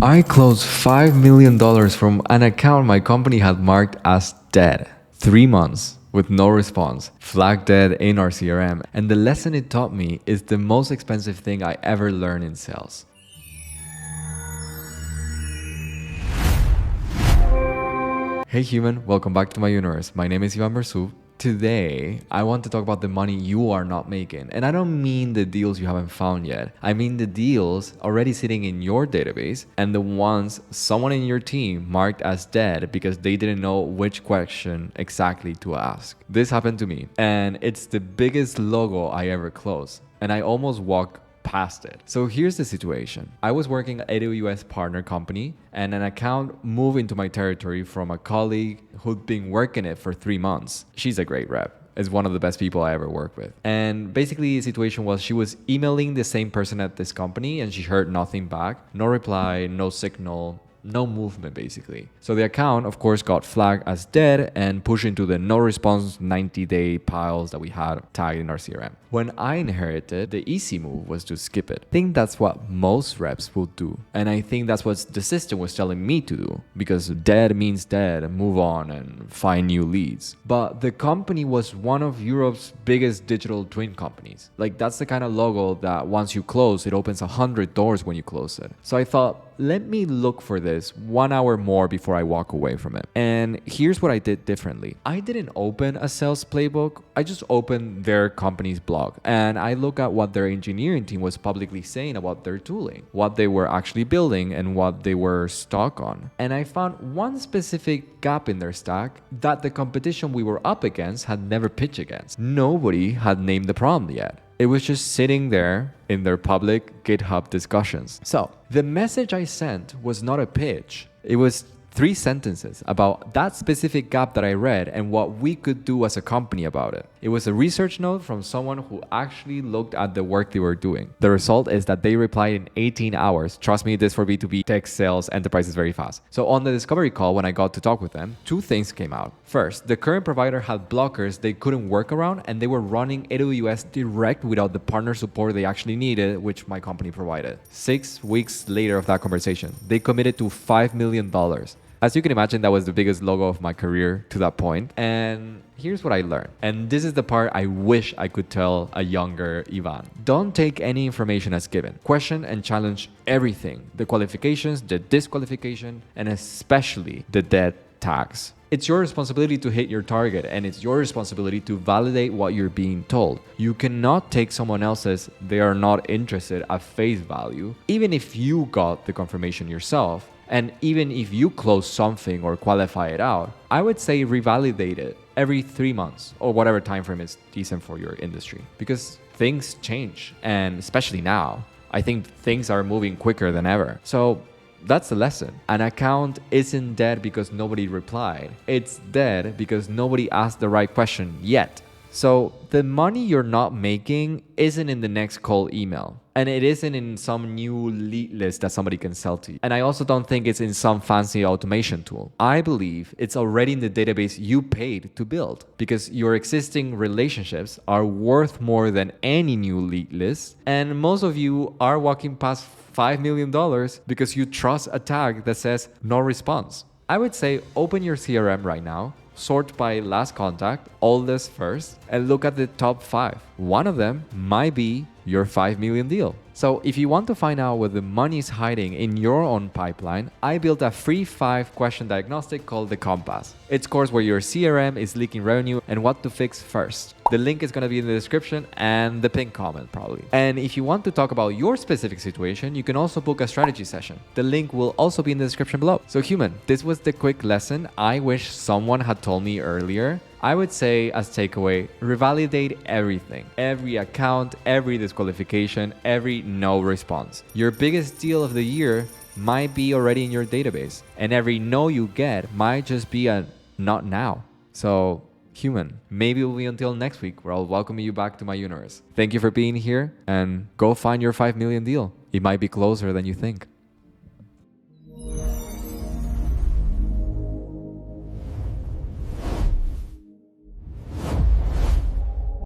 I closed $5 million from an account my company had marked as dead. 3 months with no response, flagged dead in our CRM. And the lesson it taught me is the most expensive thing I ever learned in sales. Hey human, welcome back to my universe. My name is Ivan Verzoub. Today, I want to talk about the money you are not making. And I don't mean the deals you haven't found yet. I mean the deals already sitting in your database and the ones someone in your team marked as dead because they didn't know which question exactly to ask. This happened to me, and it's the biggest logo I ever closed. And I almost walked past it. So here's the situation. I was working at AWS partner company, and an account moved into my territory from a colleague who'd been working it for 3 months. She's a great rep. Is one of the best people I ever worked with. And basically the situation was she was emailing the same person at this company and she heard nothing back. No reply, no signal, no movement basically. So the account of course got flagged as dead and pushed into the no response 90-day piles that we had tagged in our CRM. When I inherited, the easy move was to skip it. I think that's what most reps will do. And I think that's what the system was telling me to do, because dead means dead, move on and find new leads. But the company was one of Europe's biggest digital twin companies. Like that's the kind of logo that once you close, it opens 100 doors when you close it. So I thought, let me look for this 1 hour more before I walk away from it. And here's what I did differently. I didn't open a sales playbook. I just opened their company's blog and I look at what their engineering team was publicly saying about their tooling, what they were actually building and what they were stuck on. And I found one specific gap in their stack that the competition we were up against had never pitched against. Nobody had named the problem yet. It was just sitting there in their public GitHub discussions. So the message I sent was not a pitch. It was 3 sentences about that specific gap that I read and what we could do as a company about it. It was a research note from someone who actually looked at the work they were doing. The result is that they replied in 18 hours. Trust me, this for B2B tech sales enterprise is very fast. So on the discovery call, when I got to talk with them, 2 things came out. First, the current provider had blockers they couldn't work around and they were running AWS direct without the partner support they actually needed, which my company provided. 6 weeks later of that conversation, they committed to $5 million. As you can imagine, that was the biggest logo of my career to that point. And here's what I learned. And this is the part I wish I could tell a younger Ivan. Don't take any information as given. Question and challenge everything. The qualifications, the disqualification, and especially the dead tags. It's your responsibility to hit your target, and it's your responsibility to validate what you're being told. You cannot take someone else's "they are not interested" at face value, even if you got the confirmation yourself. And even if you close something or qualify it out, I would say revalidate it every 3 months or whatever time frame is decent for your industry, because things change. And especially now, I think things are moving quicker than ever. So that's the lesson. An account isn't dead because nobody replied. It's dead because nobody asked the right question yet. So the money you're not making isn't in the next call email. And it isn't in some new lead list that somebody can sell to you. And I also don't think it's in some fancy automation tool. I believe it's already in the database you paid to build, because your existing relationships are worth more than any new lead list. And most of you are walking past $5 million because you trust a tag that says no response. I would say open your CRM right now, sort by last contact, oldest first, and look at the top 5. One of them might be your $5 million deal. So if you want to find out where the money is hiding in your own pipeline, I built a free 5-question diagnostic called the Compass. It scores where your CRM is leaking revenue and what to fix first. The link is going to be in the description and the pinned comment probably. And if you want to talk about your specific situation, you can also book a strategy session. The link will also be in the description below. So human, this was the quick lesson I wish someone had told me earlier. I would say as takeaway, revalidate everything. Every account, every disqualification, every no response. Your biggest deal of the year might be already in your database, and every no you get might just be a not now. So human, maybe it will be until next week where I'll welcome you back to my universe. Thank you for being here, and go find your $5 million deal. It might be closer than you think.